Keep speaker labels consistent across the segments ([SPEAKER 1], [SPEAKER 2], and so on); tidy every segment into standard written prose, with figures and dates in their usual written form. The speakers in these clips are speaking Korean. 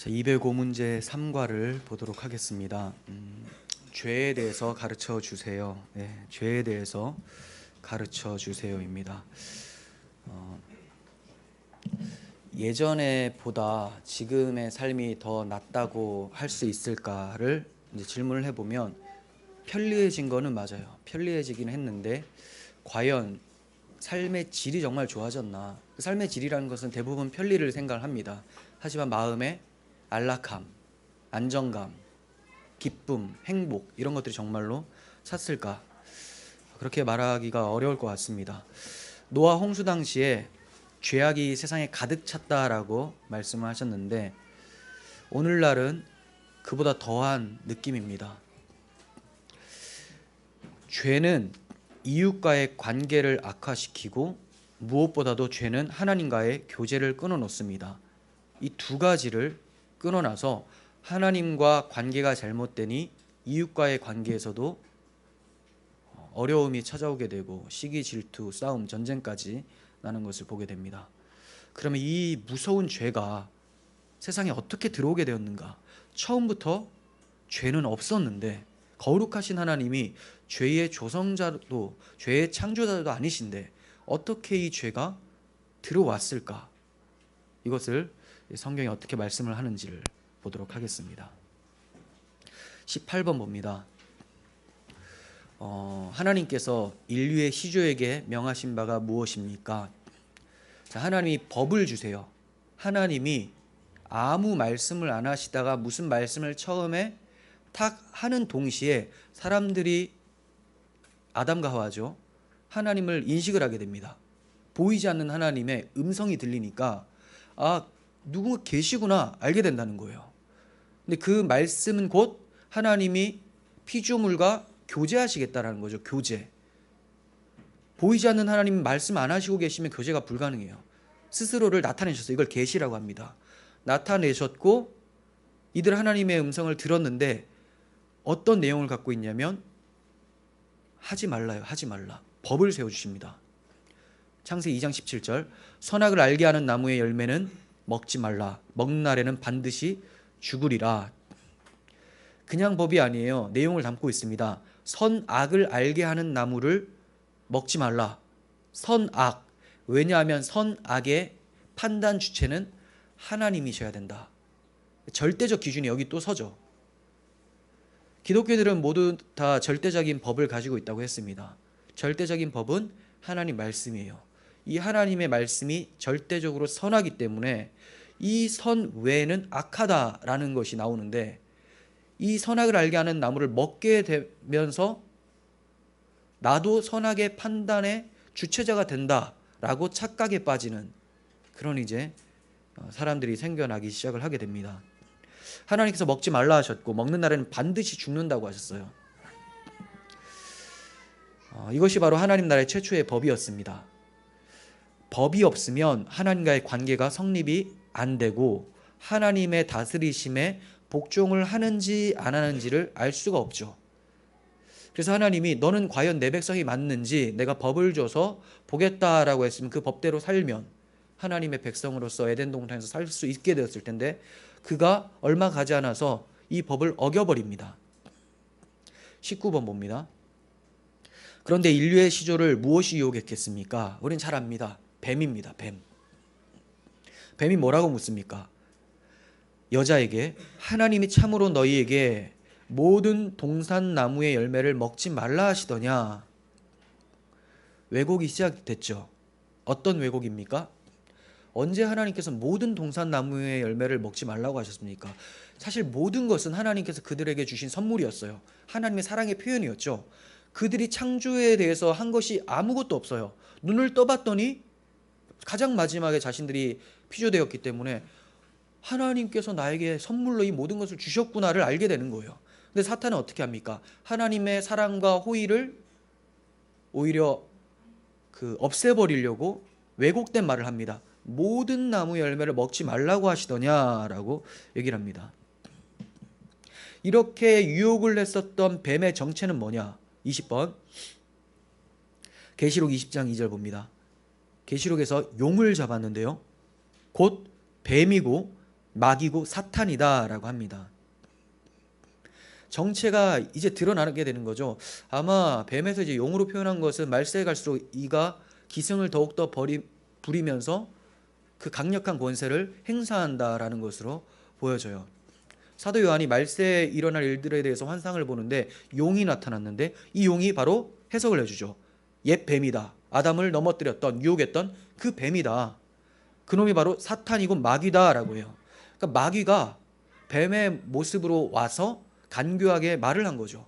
[SPEAKER 1] 자, 이백오 문제 3과를 보도록 하겠습니다. 죄에 대해서 가르쳐 주세요. 네, 죄에 대해서 가르쳐 주세요입니다. 예전에 보다 지금의 삶이 더 낫다고 할 수 있을까를 이제 질문을 해보면 편리해진 거는 맞아요. 편리해지긴 했는데 과연 삶의 질이 정말 좋아졌나? 그 삶의 질이라는 것은 대부분 편리를 생각을 합니다. 하지만 마음의 안락함, 안정감, 기쁨, 행복 이런 것들이 정말로 찼을까? 그렇게 말하기가 어려울 것 같습니다. 노아 홍수 당시에 죄악이 세상에 가득 찼다라고 말씀을 하셨는데 오늘날은 그보다 더한 느낌입니다. 죄는 이웃과의 관계를 악화시키고 무엇보다도 죄는 하나님과의 교제를 끊어놓습니다. 이 두 가지를 끊어놔서 하나님과 관계가 잘못되니 이웃과의 관계에서도 어려움이 찾아오게 되고 시기, 질투, 싸움, 전쟁까지 나는 것을 보게 됩니다. 그러면 이 무서운 죄가 세상에 어떻게 들어오게 되었는가? 처음부터 죄는 없었는데 거룩하신 하나님이 죄의 조성자도 죄의 창조자도 아니신데 어떻게 이 죄가 들어왔을까? 이것을 성경이 어떻게 말씀을 하는지를 보도록 하겠습니다. 18번 봅니다. 하나님께서 인류의 시조에게 명하신 바가 무엇입니까? 자, 하나님이 법을 주세요. 하나님이 아무 말씀을 안 하시다가 무슨 말씀을 처음에 탁 하는 동시에 사람들이 아담과 하와죠. 하나님을 인식을 하게 됩니다. 보이지 않는 하나님의 음성이 들리니까 누군가 계시구나 알게 된다는 거예요. 근데 그 말씀은 곧 하나님이 피조물과 교제하시겠다라는 거죠. 교제. 보이지 않는 하나님 말씀 안 하시고 계시면 교제가 불가능해요. 스스로를 나타내셨어요. 이걸 계시라고 합니다. 나타내셨고 이들 하나님의 음성을 들었는데 어떤 내용을 갖고 있냐면 하지 말라요. 하지 말라. 법을 세워주십니다. 창세기 2장 17절 선악을 알게 하는 나무의 열매는 먹지 말라. 먹는 날에는 반드시 죽으리라. 그냥 법이 아니에요. 내용을 담고 있습니다. 선악을 알게 하는 나무를 먹지 말라. 선악. 왜냐하면 선악의 판단 주체는 하나님이셔야 된다. 절대적 기준이 여기 또 서죠. 기독교들은 모두 다 절대적인 법을 가지고 있다고 했습니다. 절대적인 법은 하나님 말씀이에요. 이 하나님의 말씀이 절대적으로 선하기 때문에 이 선 외에는 악하다라는 것이 나오는데 이 선악을 알게 하는 나무를 먹게 되면서 나도 선악의 판단의 주체자가 된다라고 착각에 빠지는 그런 이제 사람들이 생겨나기 시작을 하게 됩니다. 하나님께서 먹지 말라 하셨고 먹는 날에는 반드시 죽는다고 하셨어요. 이것이 바로 하나님 나라의 최초의 법이었습니다. 법이 없으면 하나님과의 관계가 성립이 안 되고 하나님의 다스리심에 복종을 하는지 안 하는지를 알 수가 없죠. 그래서 하나님이 너는 과연 내 백성이 맞는지 내가 법을 줘서 보겠다라고 했으면 그 법대로 살면 하나님의 백성으로서 에덴 동산에서 살 수 있게 되었을 텐데 그가 얼마 가지 않아서 이 법을 어겨버립니다. 19번 봅니다. 그런데 인류의 시조를 무엇이 유혹했겠습니까? 우린 잘 압니다. 뱀입니다. 뱀. 뱀이 뭐라고 묻습니까? 여자에게 하나님이 참으로 너희에게 모든 동산나무의 열매를 먹지 말라 하시더냐? 왜곡이 시작됐죠. 어떤 왜곡입니까? 언제 하나님께서 모든 동산나무의 열매를 먹지 말라고 하셨습니까? 사실 모든 것은 하나님께서 그들에게 주신 선물이었어요. 하나님의 사랑의 표현이었죠. 그들이 창조에 대해서 한 것이 아무것도 없어요. 눈을 떠봤더니 가장 마지막에 자신들이 피조되었기 때문에 하나님께서 나에게 선물로 이 모든 것을 주셨구나를 알게 되는 거예요. 근데 사탄은 어떻게 합니까? 하나님의 사랑과 호의를 오히려 없애버리려고 왜곡된 말을 합니다. 모든 나무 열매를 먹지 말라고 하시더냐라고 얘기를 합니다. 이렇게 유혹을 했었던 뱀의 정체는 뭐냐? 20번 계시록 20장 2절 봅니다. 계시록에서 용을 잡았는데요. 곧 뱀이고 마귀고 사탄이다라고 합니다. 정체가 이제 드러나게 되는 거죠. 아마 뱀에서 이제 용으로 표현한 것은 말세에 갈수록 이가 기승을 더욱더 부리면서 그 강력한 권세를 행사한다라는 것으로 보여져요. 사도 요한이 말세에 일어날 일들에 대해서 환상을 보는데 용이 나타났는데 이 용이 바로 해석을 해주죠. 옛 뱀이다. 아담을 넘어뜨렸던 유혹했던 그 뱀이다. 그놈이 바로 사탄이고 마귀다라고 해요. 그러니까 마귀가 뱀의 모습으로 와서 간교하게 말을 한 거죠.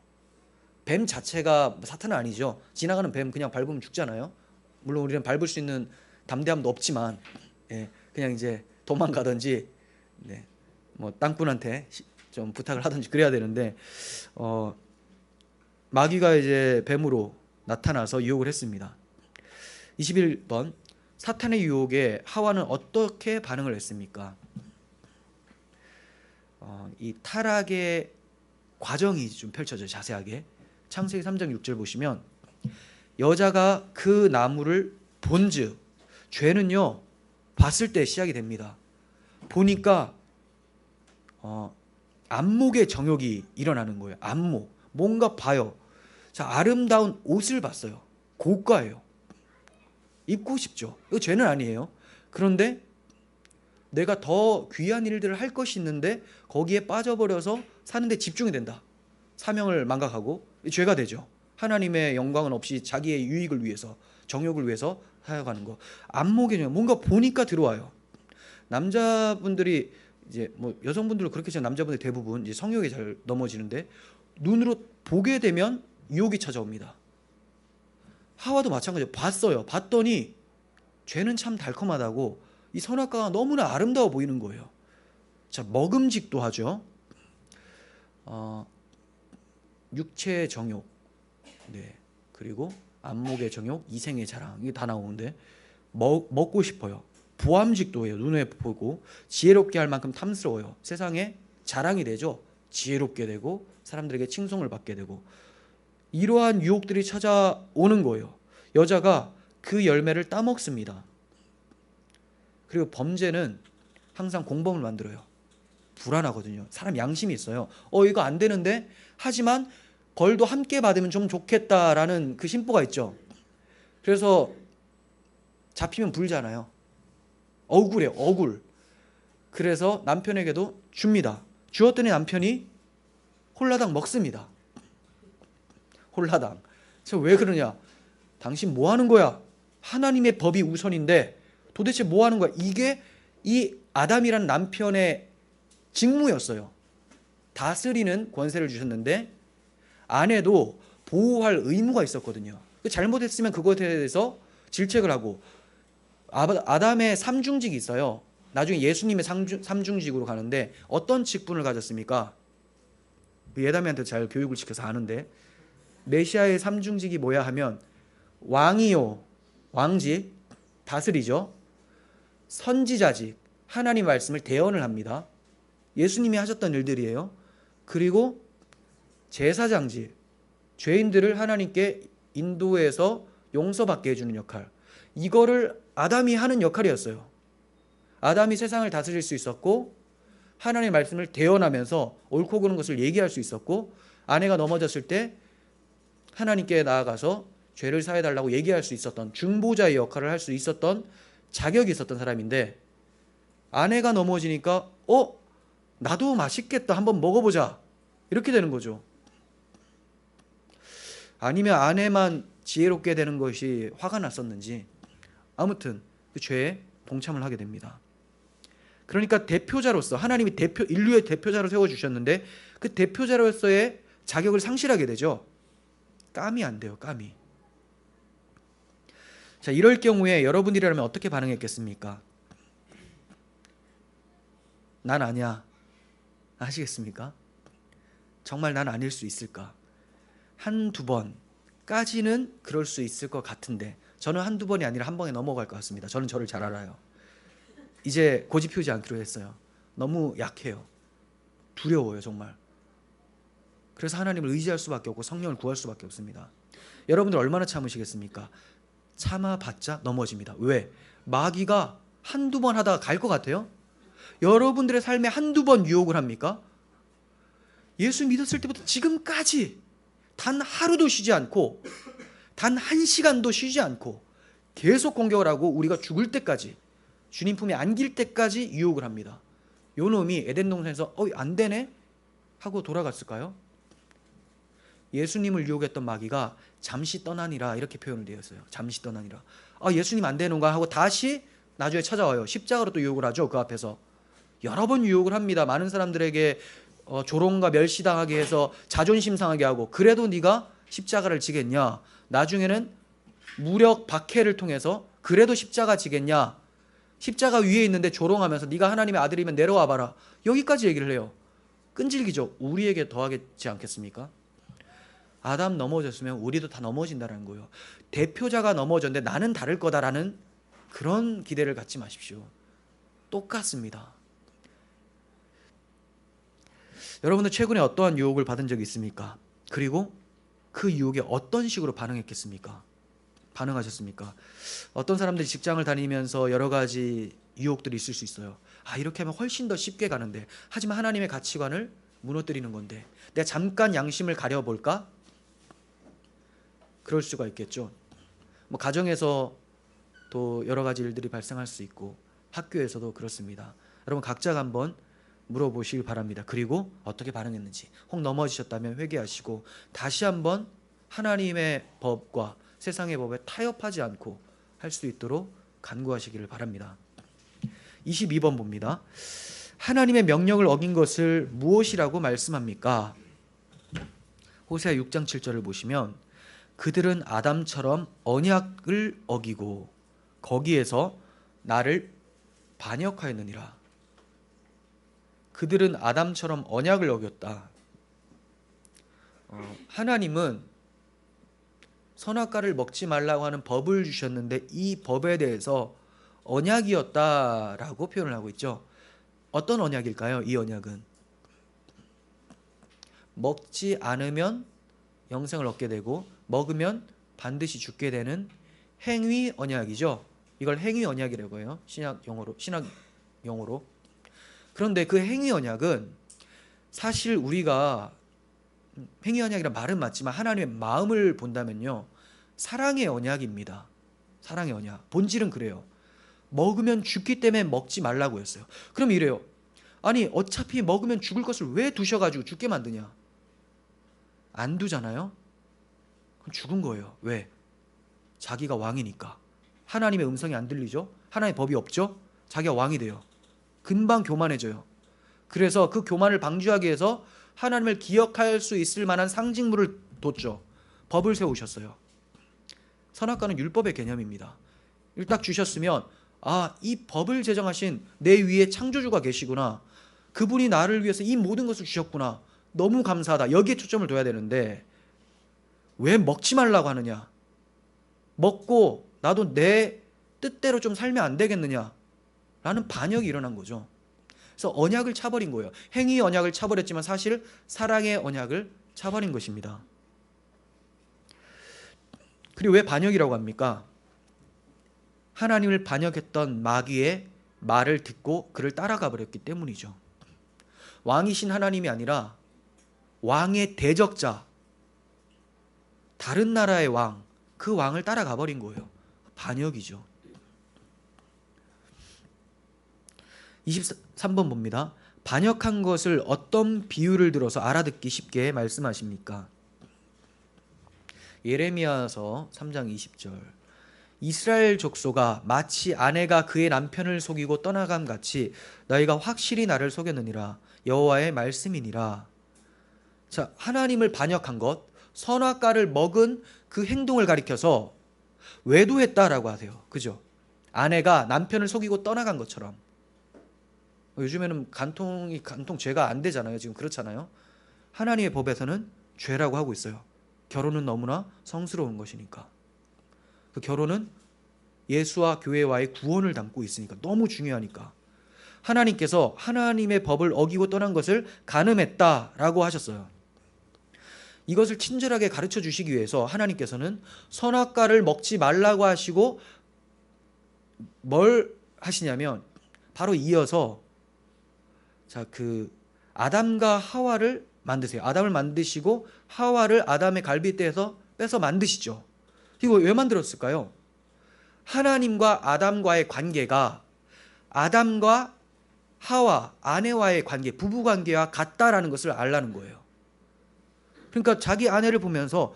[SPEAKER 1] 뱀 자체가 사탄은 아니죠. 지나가는 뱀 그냥 밟으면 죽잖아요. 물론 우리는 밟을 수 있는 담대함도 없지만 그냥 이제 도망가든지 뭐 땅꾼한테 좀 부탁을 하든지 그래야 되는데 마귀가 이제 뱀으로 나타나서 유혹을 했습니다. 21번 사탄의 유혹에 하와는 어떻게 반응을 했습니까? 이 타락의 과정이 좀 펼쳐져요. 자세하게 창세기 3장 6절 보시면 여자가 그 나무를 본즉 죄는요 봤을 때 시작이 됩니다. 보니까 안목의 정욕이 일어나는 거예요. 안목 뭔가 봐요. 자, 아름다운 옷을 봤어요. 고가예요. 입고 싶죠. 이거 죄는 아니에요. 그런데 내가 더 귀한 일들을 할 것이 있는데 거기에 빠져버려서 사는데 집중이 된다. 사명을 망각하고 죄가 되죠. 하나님의 영광은 없이 자기의 유익을 위해서 정욕을 위해서 사역하는 거. 안목의 정욕 뭔가 보니까 들어와요. 남자분들이 이제 뭐 여성분들도 그렇게 해서 남자분들 대부분 이제 성욕에 잘 넘어지는데 눈으로 보게 되면 유혹이 찾아옵니다. 하와도 마찬가지예요. 봤어요. 봤더니 죄는 참 달콤하다고 이 선악과가 너무나 아름다워 보이는 거예요. 자, 먹음직도 하죠. 육체의 정욕, 그리고 안목의 정욕, 이생의 자랑 이게 다 나오는데 먹고 싶어요. 부함직도 해요. 눈에 보고 지혜롭게 할 만큼 탐스러워요. 세상에 자랑이 되죠. 지혜롭게 되고 사람들에게 칭송을 받게 되고 이러한 유혹들이 찾아오는 거예요. 여자가 그 열매를 따먹습니다. 그리고 범죄는 항상 공범을 만들어요. 불안하거든요. 사람 양심이 있어요. 이거 안 되는데 하지만 벌도 함께 받으면 좀 좋겠다라는 그 심보가 있죠. 그래서 잡히면 불잖아요. 억울해요. 억울. 그래서 남편에게도 줍니다. 주었더니 남편이 홀라당 먹습니다. 홀라당. 그래서 왜 그러냐? 당신 뭐 하는 거야? 하나님의 법이 우선인데 도대체 뭐 하는 거야? 이게 이 아담이라는 남편의 직무였어요. 다스리는 권세를 주셨는데 아내도 보호할 의무가 있었거든요. 잘못했으면 그것에 대해서 질책을 하고 아담의 삼중직이 있어요. 나중에 예수님의 삼중직으로 가는데 어떤 직분을 가졌습니까? 예담이한테 잘 교육을 시켜서 아는데 메시아의 삼중직이 뭐야 하면 왕이요, 왕직, 다스리죠. 선지자직, 하나님 말씀을 대언을 합니다. 예수님이 하셨던 일들이에요. 그리고 제사장직, 죄인들을 하나님께 인도해서 용서받게 해주는 역할. 이거를 아담이 하는 역할이었어요. 아담이 세상을 다스릴 수 있었고 하나님의 말씀을 대언하면서 옳고 그른 것을 얘기할 수 있었고 아내가 넘어졌을 때 하나님께 나아가서 죄를 사해달라고 얘기할 수 있었던 중보자의 역할을 할 수 있었던 자격이 있었던 사람인데 아내가 넘어지니까 나도 맛있겠다 한번 먹어보자 이렇게 되는 거죠. 아니면 아내만 지혜롭게 되는 것이 화가 났었는지 아무튼 그 죄에 동참을 하게 됩니다. 그러니까 대표자로서 하나님이 인류의 대표자로 세워주셨는데 그 대표자로서의 자격을 상실하게 되죠. 깜이 안 돼요. 깜이. 자, 이럴 경우에 여러분들이라면 어떻게 반응했겠습니까? 난 아니야 하시겠습니까? 정말 난 아닐 수 있을까? 한두 번까지는 그럴 수 있을 것 같은데 저는 한두 번이 아니라 한 번에 넘어갈 것 같습니다. 저는 저를 잘 알아요. 이제 고집 피우지 않기로 했어요. 너무 약해요. 두려워요 정말. 그래서 하나님을 의지할 수밖에 없고 성령을 구할 수밖에 없습니다. 여러분들 얼마나 참으시겠습니까? 참아봤자 넘어집니다. 왜? 마귀가 한두 번 하다가 갈 것 같아요? 여러분들의 삶에 한두 번 유혹을 합니까? 예수 믿었을 때부터 지금까지 단 하루도 쉬지 않고 단 한 시간도 쉬지 않고 계속 공격을 하고 우리가 죽을 때까지, 주님 품에 안길 때까지 유혹을 합니다. 요 놈이 에덴 동산에서 안 되네 하고 돌아갔을까요? 예수님을 유혹했던 마귀가 잠시 떠나니라 이렇게 표현을 되었어요. 잠시 떠나니라. 예수님 안 되는가 하고 다시 나중에 찾아와요. 십자가로 또 유혹을 하죠. 그 앞에서 여러 번 유혹을 합니다. 많은 사람들에게 조롱과 멸시당하게 해서 자존심 상하게 하고, 그래도 네가 십자가를 지겠냐, 나중에는 무력 박해를 통해서 그래도 십자가 지겠냐, 십자가 위에 있는데 조롱하면서 네가 하나님의 아들이면 내려와 봐라, 여기까지 얘기를 해요. 끈질기죠. 우리에게 더하겠지 않겠습니까? 아담 넘어졌으면 우리도 다 넘어진다는 거예요. 대표자가 넘어졌는데 나는 다를 거다라는 그런 기대를 갖지 마십시오. 똑같습니다. 여러분은 최근에 어떠한 유혹을 받은 적이 있습니까? 그리고 그 유혹에 어떤 식으로 반응하셨습니까? 어떤 사람들이 직장을 다니면서 여러 가지 유혹들이 있을 수 있어요. 이렇게 하면 훨씬 더 쉽게 가는데, 하지만 하나님의 가치관을 무너뜨리는 건데 내가 잠깐 양심을 가려볼까? 그럴 수가 있겠죠. 가정에서 또 여러 가지 일들이 발생할 수 있고 학교에서도 그렇습니다. 여러분 각자가 한번 물어보시길 바랍니다. 그리고 어떻게 반응했는지, 혹 넘어지셨다면 회개하시고 다시 한번 하나님의 법과 세상의 법에 타협하지 않고 할 수 있도록 간구하시기를 바랍니다. 22번 봅니다. 하나님의 명령을 어긴 것을 무엇이라고 말씀합니까? 호세아 6장 7절을 보시면 그들은 아담처럼 언약을 어기고 거기에서 나를 반역하였느니라. 그들은 아담처럼 언약을 어겼다. 하나님은 선악과를 먹지 말라고 하는 법을 주셨는데 이 법에 대해서 언약이었다라고 표현을 하고 있죠. 어떤 언약일까요? 이 언약은 먹지 않으면 영생을 얻게 되고 먹으면 반드시 죽게 되는 행위 언약이죠. 이걸 행위 언약이라고 해요. 신약 용어로. 그런데 그 행위 언약은 사실 우리가 행위 언약이란 말은 맞지만 하나님의 마음을 본다면요, 사랑의 언약입니다. 사랑의 언약. 본질은 그래요. 먹으면 죽기 때문에 먹지 말라고 했어요. 그럼 이래요. 아니 어차피 먹으면 죽을 것을 왜 두셔가지고 죽게 만드냐? 안 두잖아요. 그럼 죽은 거예요. 왜? 자기가 왕이니까. 하나님의 음성이 안 들리죠. 하나님의 법이 없죠. 자기가 왕이 돼요. 금방 교만해져요. 그래서 그 교만을 방지하기 위해서 하나님을 기억할 수 있을 만한 상징물을 뒀죠. 법을 세우셨어요. 선악과는 율법의 개념입니다. 딱 주셨으면 이 법을 제정하신 내 위에 창조주가 계시구나, 그분이 나를 위해서 이 모든 것을 주셨구나, 너무 감사하다, 여기에 초점을 둬야 되는데 왜 먹지 말라고 하느냐, 먹고 나도 내 뜻대로 좀 살면 안 되겠느냐 라는 반역이 일어난 거죠. 그래서 언약을 차버린 거예요. 행위 언약을 차버렸지만 사실 사랑의 언약을 차버린 것입니다. 그리고 왜 반역이라고 합니까? 하나님을 반역했던 마귀의 말을 듣고 그를 따라가 버렸기 때문이죠. 왕이신 하나님이 아니라 왕의 대적자, 다른 나라의 왕, 그 왕을 따라가 버린 거예요. 반역이죠. 23번 봅니다. 반역한 것을 어떤 비유를 들어서 알아듣기 쉽게 말씀하십니까? 예레미야서 3장 20절. 이스라엘 족속아, 마치 아내가 그의 남편을 속이고 떠나감 같이 너희가 확실히 나를 속였느니라. 여호와의 말씀이니라. 자, 하나님을 반역한 것, 선악과를 먹은 그 행동을 가리켜서 외도했다라고 하세요. 그죠? 아내가 남편을 속이고 떠나간 것처럼. 요즘에는 간통 죄가 안 되잖아요. 지금 그렇잖아요. 하나님의 법에서는 죄라고 하고 있어요. 결혼은 너무나 성스러운 것이니까. 그 결혼은 예수와 교회와의 구원을 담고 있으니까, 너무 중요하니까. 하나님께서 하나님의 법을 어기고 떠난 것을 간음했다라고 하셨어요. 이것을 친절하게 가르쳐 주시기 위해서 하나님께서는 선악과를 먹지 말라고 하시고 뭘 하시냐면 바로 이어서 자, 아담과 하와를 만드세요. 아담을 만드시고 하와를 아담의 갈빗대에서 빼서 만드시죠. 이거 왜 만들었을까요? 하나님과 아담과의 관계가 아담과 하와, 아내와의 관계, 부부 관계와 같다라는 것을 알라는 거예요. 그러니까 자기 아내를 보면서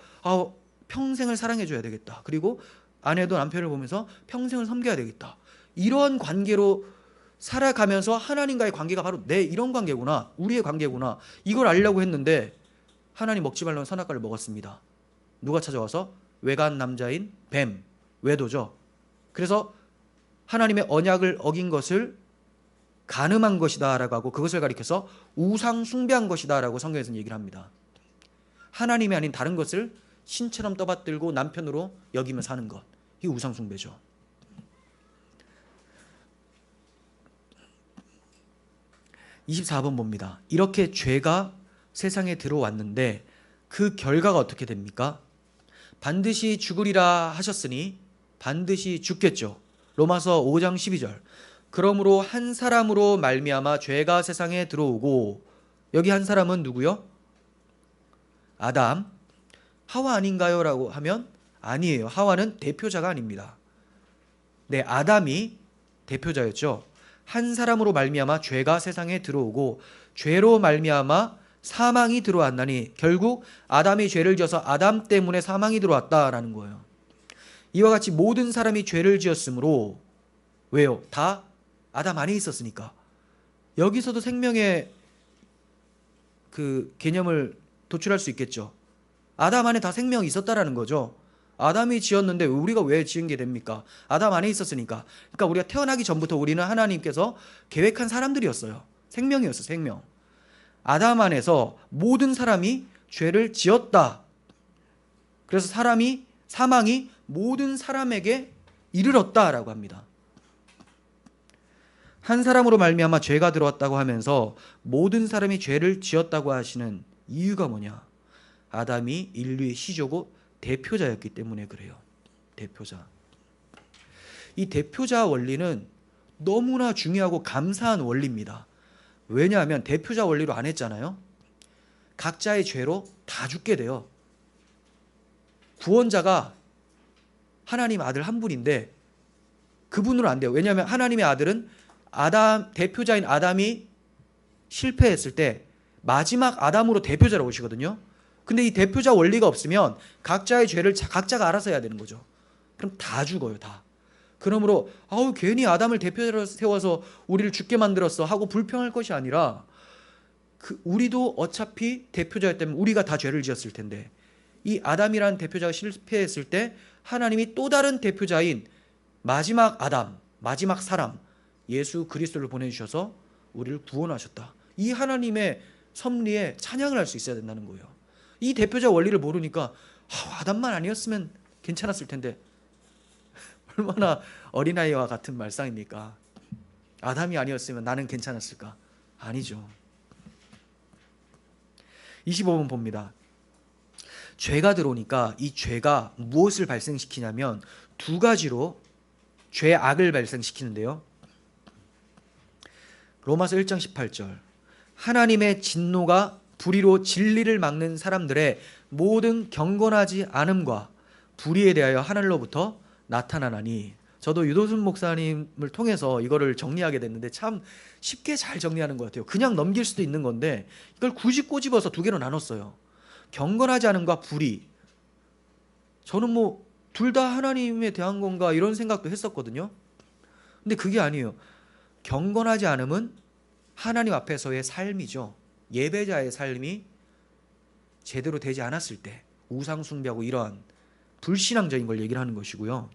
[SPEAKER 1] 평생을 사랑해줘야 되겠다. 그리고 아내도 남편을 보면서 평생을 섬겨야 되겠다. 이런 관계로 살아가면서 하나님과의 관계가 바로 이런 관계구나. 우리의 관계구나. 이걸 알려고 했는데 하나님 먹지 말라는 선악과를 먹었습니다. 누가 찾아와서? 외간 남자인 뱀, 외도죠. 그래서 하나님의 언약을 어긴 것을 간음한 것이다 라고 하고 그것을 가리켜서 우상 숭배한 것이다 라고 성경에서는 얘기를 합니다. 하나님이 아닌 다른 것을 신처럼 떠받들고 남편으로 여기며 사는 것, 이게 우상 숭배죠. (24번) 봅니다. 이렇게 죄가 세상에 들어왔는데 그 결과가 어떻게 됩니까? 반드시 죽으리라 하셨으니 반드시 죽겠죠. 로마서 5장 12절. 그러므로 한 사람으로 말미암아 죄가 세상에 들어오고, 여기 한 사람은 누구요? 아담. 하와 아닌가요? 라고 하면 아니에요. 하와는 대표자가 아닙니다. 네, 아담이 대표자였죠. 한 사람으로 말미암아 죄가 세상에 들어오고 죄로 말미암아 사망이 들어왔나니, 결국 아담이 죄를 지어서 아담 때문에 사망이 들어왔다라는 거예요. 이와 같이 모든 사람이 죄를 지었으므로, 왜요? 다 아담 안에 있었으니까. 여기서도 생명의 개념을 도출할 수 있겠죠. 아담 안에 다 생명이 있었다라는 거죠. 아담이 지었는데 우리가 왜 지은 게 됩니까? 아담 안에 있었으니까. 그러니까 우리가 태어나기 전부터 우리는 하나님께서 계획한 사람들이었어요. 생명이었어요. 생명. 아담 안에서 모든 사람이 죄를 지었다. 그래서 사망이 모든 사람에게 이르렀다라고 합니다. 한 사람으로 말미암아 죄가 들어왔다고 하면서 모든 사람이 죄를 지었다고 하시는 이유가 뭐냐? 아담이 인류의 시조고 대표자였기 때문에 그래요. 대표자. 이 대표자 원리는 너무나 중요하고 감사한 원리입니다. 왜냐하면 대표자 원리로 안 했잖아요. 각자의 죄로 다 죽게 돼요. 구원자가 하나님 아들 한 분인데 그분으로 안 돼요. 왜냐하면 하나님의 아들은 대표자인 아담이 실패했을 때 마지막 아담으로 대표자로 오시거든요. 근데 이 대표자 원리가 없으면 각자의 죄를 각자가 알아서 해야 되는 거죠. 그럼 다 죽어요, 다. 그러므로 괜히 아담을 대표자로 세워서 우리를 죽게 만들었어 하고 불평할 것이 아니라, 우리도 어차피 대표자였다면 우리가 다 죄를 지었을 텐데, 이 아담이라는 대표자가 실패했을 때 하나님이 또 다른 대표자인 마지막 아담, 마지막 사람 예수 그리스도를 보내주셔서 우리를 구원하셨다. 이 하나님의 섭리에 찬양을 할 수 있어야 된다는 거예요. 이 대표자 원리를 모르니까 아담만 아니었으면 괜찮았을 텐데, 얼마나 어린아이와 같은 말상입니까? 아담이 아니었으면 나는 괜찮았을까? 아니죠. 25번 봅니다. 죄가 들어오니까 이 죄가 무엇을 발생시키냐면 두 가지로 죄악을 발생시키는데요. 로마서 1장 18절. 하나님의 진노가 불의로 진리를 막는 사람들의 모든 경건하지 않음과 불의에 대하여 하늘로부터 나타나나니. 저도 유도순 목사님을 통해서 이거를 정리하게 됐는데 참 쉽게 잘 정리하는 것 같아요. 그냥 넘길 수도 있는 건데 이걸 굳이 꼬집어서 두 개로 나눴어요. 경건하지 않음과 불의. 저는 둘 다 하나님에 대한 건가 이런 생각도 했었거든요. 근데 그게 아니에요. 경건하지 않음은 하나님 앞에서의 삶이죠. 예배자의 삶이 제대로 되지 않았을 때 우상 숭배하고 이러한 불신앙적인 걸 얘기를 하는 것이고요.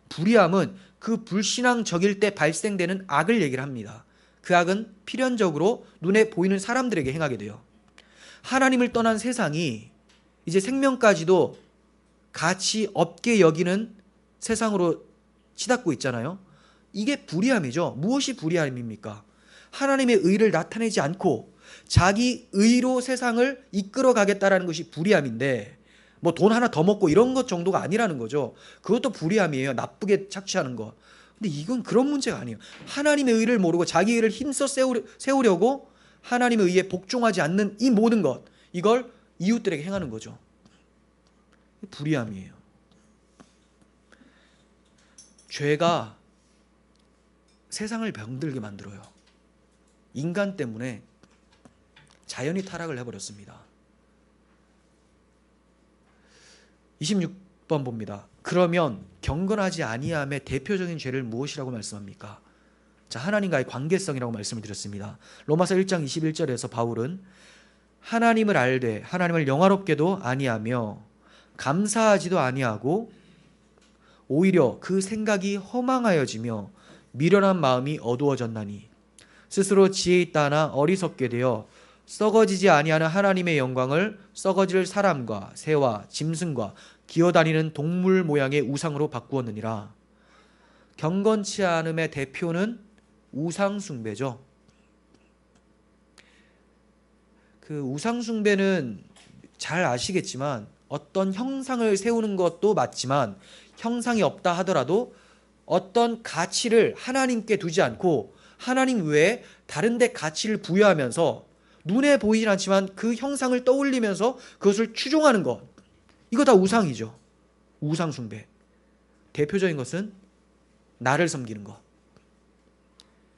[SPEAKER 1] 불의함은 그 불신앙적일 때 발생되는 악을 얘기를 합니다. 그 악은 필연적으로 눈에 보이는 사람들에게 행하게 돼요. 하나님을 떠난 세상이 이제 생명까지도 가치 없게 여기는 세상으로 치닫고 있잖아요. 이게 불의함이죠. 무엇이 불의함입니까? 하나님의 의를 나타내지 않고 자기 의로 세상을 이끌어 가겠다라는 것이 불의함인데, 돈 하나 더 먹고 이런 것 정도가 아니라는 거죠. 그것도 불의함이에요. 나쁘게 착취하는 거. 근데 이건 그런 문제가 아니에요. 하나님의 의를 모르고 자기 의를 힘써 세우려고 하나님의 의에 복종하지 않는 이 모든 것, 이걸 이웃들에게 행하는 거죠. 불의함이에요. 죄가 세상을 병들게 만들어요. 인간 때문에 자연이 타락을 해버렸습니다. 26번 봅니다. 그러면 경건하지 아니함의 대표적인 죄를 무엇이라고 말씀합니까? 자, 하나님과의 관계성이라고 말씀을 드렸습니다. 로마서 1장 21절에서 바울은 하나님을 알되 하나님을 영화롭게도 아니하며 감사하지도 아니하고 오히려 그 생각이 허망하여지며 미련한 마음이 어두워졌나니 스스로 지혜 있다 하나 어리석게 되어 썩어지지 아니하는 하나님의 영광을 썩어질 사람과 새와 짐승과 기어다니는 동물 모양의 우상으로 바꾸었느니라. 경건치 않음의 대표는 우상 숭배죠. 그 우상 숭배는 잘 아시겠지만 어떤 형상을 세우는 것도 맞지만 형상이 없다 하더라도 어떤 가치를 하나님께 두지 않고 하나님 외에 다른 데 가치를 부여하면서 눈에 보이진 않지만 그 형상을 떠올리면서 그것을 추종하는 것, 이거 다 우상이죠. 우상 숭배. 대표적인 것은 나를 섬기는 것.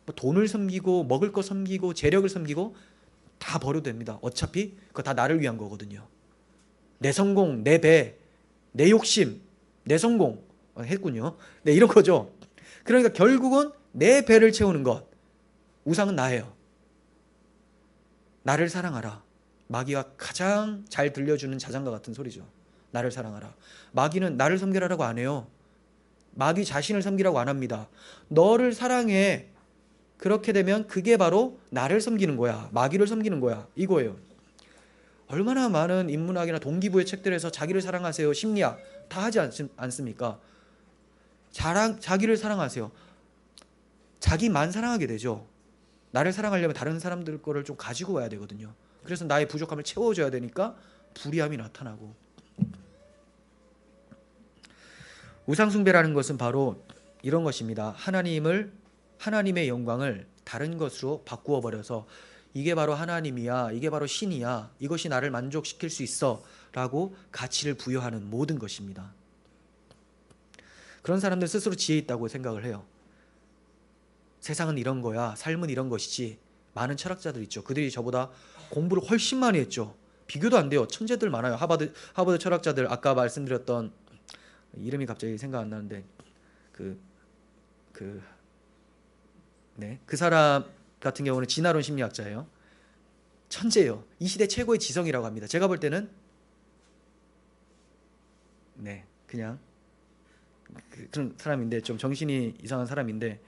[SPEAKER 1] 뭐 돈을 섬기고 먹을 거 섬기고 재력을 섬기고 다 버려도 됩니다. 어차피 그거 다 나를 위한 거거든요. 내 성공, 내 배, 내 욕심, 내 성공 했군요. 네, 이런 거죠. 그러니까 결국은 내 배를 채우는 것. 우상은 나예요. 나를 사랑하라. 마귀가 가장 잘 들려주는 자장가 같은 소리죠. 나를 사랑하라. 마귀는 나를 섬기라고 안 해요. 마귀 자신을 섬기라고 안 합니다. 너를 사랑해. 그렇게 되면 그게 바로 나를 섬기는 거야. 마귀를 섬기는 거야. 이거예요. 얼마나 많은 인문학이나 동기부여 책들에서 자기를 사랑하세요, 심리학 다 하지 않습니까? 자기를 사랑하세요. 자기만 사랑하게 되죠. 나를 사랑하려면 다른 사람들 거를 좀 가지고 와야 되거든요. 그래서 나의 부족함을 채워줘야 되니까 불의함이 나타나고. 우상숭배라는 것은 바로 이런 것입니다. 하나님의 영광을 다른 것으로 바꾸어 버려서 이게 바로 하나님이야, 이게 바로 신이야, 이것이 나를 만족시킬 수 있어 라고 가치를 부여하는 모든 것입니다. 그런 사람들 스스로 지혜 있다고 생각을 해요. 세상은 이런 거야, 삶은 이런 것이지. 많은 철학자들 있죠. 그들이 저보다 공부를 훨씬 많이 했죠. 비교도 안 돼요. 천재들 많아요. 하버드 철학자들, 아까 말씀드렸던 이름이 갑자기 생각 안 나는데 그 사람 같은 경우는 진화론 심리학자예요. 천재예요. 이 시대 최고의 지성이라고 합니다. 제가 볼 때는 그냥 그런 사람인데, 좀 정신이 이상한 사람인데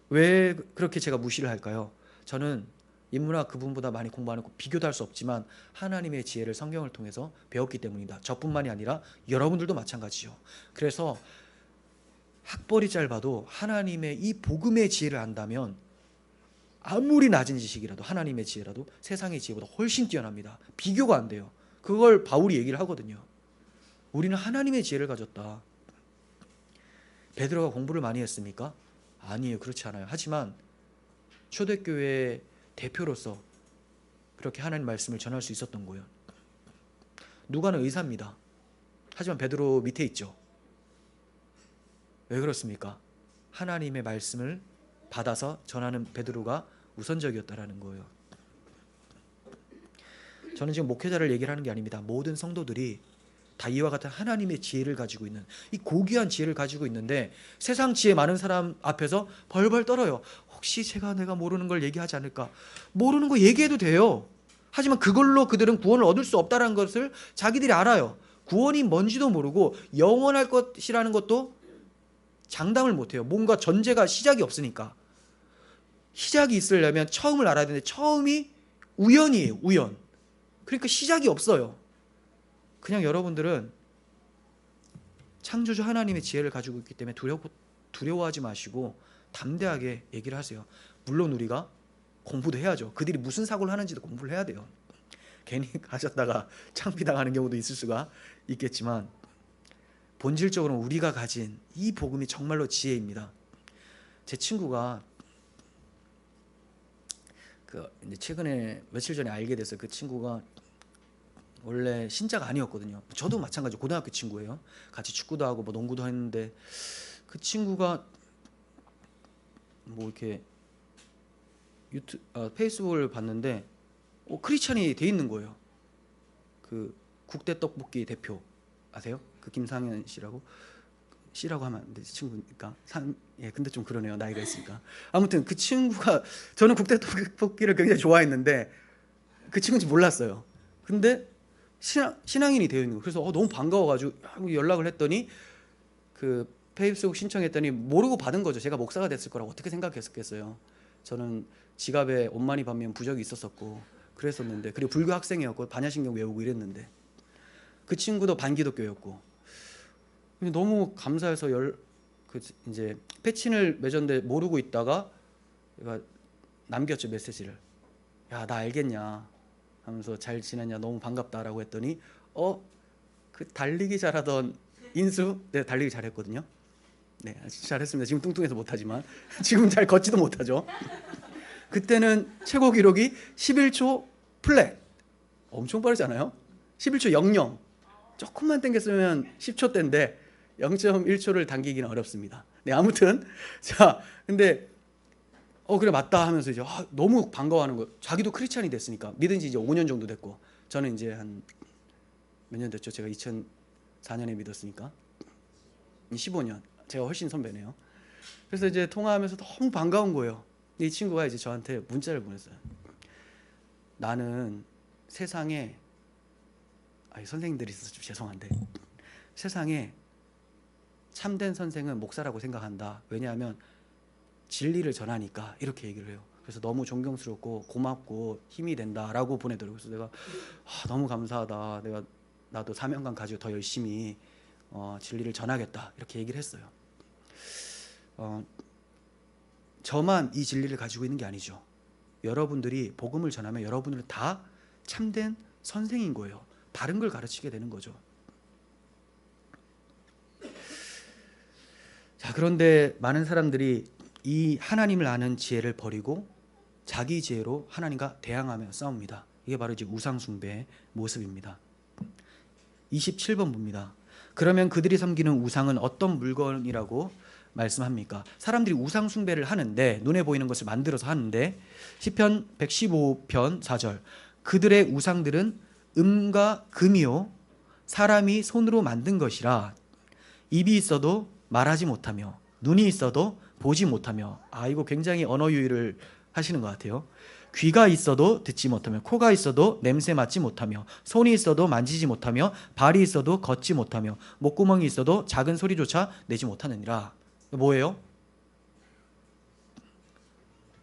[SPEAKER 1] 왜 그렇게 제가 무시를 할까요? 저는 인문학 그분보다 많이 공부 안 했고 비교도 할 수 없지만 하나님의 지혜를 성경을 통해서 배웠기 때문이다. 저뿐만이 아니라 여러분들도 마찬가지죠. 그래서 학벌이 짧아도 하나님의 이 복음의 지혜를 안다면 아무리 낮은 지식이라도 하나님의 지혜라도 세상의 지혜보다 훨씬 뛰어납니다. 비교가 안 돼요. 그걸 바울이 얘기를 하거든요. 우리는 하나님의 지혜를 가졌다. 베드로가 공부를 많이 했습니까? 아니에요. 그렇지 않아요. 하지만 초대교회의 대표로서 그렇게 하나님 말씀을 전할 수 있었던 거예요. 누가는 의사입니다. 하지만 베드로 밑에 있죠. 왜 그렇습니까? 하나님의 말씀을 받아서 전하는 베드로가 우선적이었다라는 거예요. 저는 지금 목회자를 얘기를 하는 게 아닙니다. 모든 성도들이 다 이와 같은 하나님의 지혜를 가지고 있는, 이 고귀한 지혜를 가지고 있는데 세상 지혜 많은 사람 앞에서 벌벌 떨어요. 혹시 내가 모르는 걸 얘기하지 않을까? 모르는 거 얘기해도 돼요. 하지만 그걸로 그들은 구원을 얻을 수 없다는 것을 자기들이 알아요. 구원이 뭔지도 모르고 영원할 것이라는 것도 장담을 못해요. 뭔가 전제가, 시작이 없으니까. 시작이 있으려면 처음을 알아야 되는데 처음이 우연이에요. 우연. 그러니까 시작이 없어요. 그냥 여러분들은 창조주 하나님의 지혜를 가지고 있기 때문에 두려워하지 마시고 담대하게 얘기를 하세요. 물론 우리가 공부도 해야죠. 그들이 무슨 사고를 하는지도 공부를 해야 돼요. 괜히 가셨다가 창피당하는 경우도 있을 수가 있겠지만 본질적으로는 우리가 가진 이 복음이 정말로 지혜입니다. 제 친구가 그 이제 최근에 며칠 전에 알게 됐어요. 그 친구가 원래 신자가 아니었거든요. 저도 마찬가지 고등학교 친구예요. 같이 축구도 하고 뭐 농구도 했는데 그 친구가 뭐 이렇게 페이스북을 봤는데 크리스찬이 돼 있는 거예요. 그 국대 떡볶이 대표 아세요? 그 김상현 씨라고 하면 안 되지 친구니까 예 근데 좀 그러네요 나이가 있으니까. 아무튼 그 친구가 저는 국대 떡볶이를 굉장히 좋아했는데 그 친구인지 몰랐어요. 근데 신앙인이 되어 있는 거예요. 그래서 너무 반가워가지고 연락을 했더니 그 페이스북 신청했더니 모르고 받은 거죠. 제가 목사가 됐을 거라고 어떻게 생각했었겠어요. 저는 지갑에 옷 많이 받으면 부적이 있었었고 그랬었는데, 그리고 불교 학생이었고 반야신경 외우고 이랬는데 그 친구도 반기독교였고 너무 감사해서 이제 패친을 맺었는데 모르고 있다가 제가 남겼죠 메시지를. 야 나 알겠냐 하면서 잘 지냈냐 너무 반갑다라고 했더니 그 달리기 잘하던 인수, 네 달리기 잘했거든요. 네 잘했습니다. 지금 뚱뚱해서 못하지만 지금 잘 걷지도 못하죠. 그때는 최고 기록이 11초 플랫. 엄청 빠르잖아요. 11초 00. 조금만 당겼으면 10초대인데 0.1초를 당기기는 어렵습니다. 네 아무튼 자 근데 그래 맞다 하면서 이제 너무 반가워하는 거예요. 자기도 크리스찬이 됐으니까. 믿은 지 이제 5년 정도 됐고 저는 이제 한 몇 년 됐죠. 제가 2004년에 믿었으니까 15년. 제가 훨씬 선배네요. 그래서 이제 통화하면서 너무 반가운 거예요. 이 친구가 이제 저한테 문자를 보냈어요. 나는 세상에 선생님들이 있어서 좀 죄송한데 세상에 참된 선생은 목사라고 생각한다. 왜냐하면 진리를 전하니까. 이렇게 얘기를 해요. 그래서 너무 존경스럽고 고맙고 힘이 된다라고 보내더라고요. 그래서 내가 너무 감사하다. 나도 사명감 가지고 더 열심히 진리를 전하겠다. 이렇게 얘기를 했어요. 저만 이 진리를 가지고 있는 게 아니죠. 여러분들이 복음을 전하면 여러분들은 다 참된 선생인 거예요. 바른 걸 가르치게 되는 거죠. 자, 그런데 많은 사람들이 이 하나님을 아는 지혜를 버리고 자기 지혜로 하나님과 대항하며 싸웁니다. 이게 바로 이제 우상 숭배의 모습입니다. 27번 봅니다. 그러면 그들이 섬기는 우상은 어떤 물건이라고 말씀합니까? 사람들이 우상 숭배를 하는데, 눈에 보이는 것을 만들어서 하는데, 시편 115편 4절, 그들의 우상들은 음과 금이요 사람이 손으로 만든 것이라 입이 있어도 말하지 못하며 눈이 있어도 보지 못하며. 이거 굉장히 언어 유희를 하시는 것 같아요. 귀가 있어도 듣지 못하며 코가 있어도 냄새 맡지 못하며 손이 있어도 만지지 못하며 발이 있어도 걷지 못하며 목구멍이 있어도 작은 소리조차 내지 못하느니라. 뭐예요?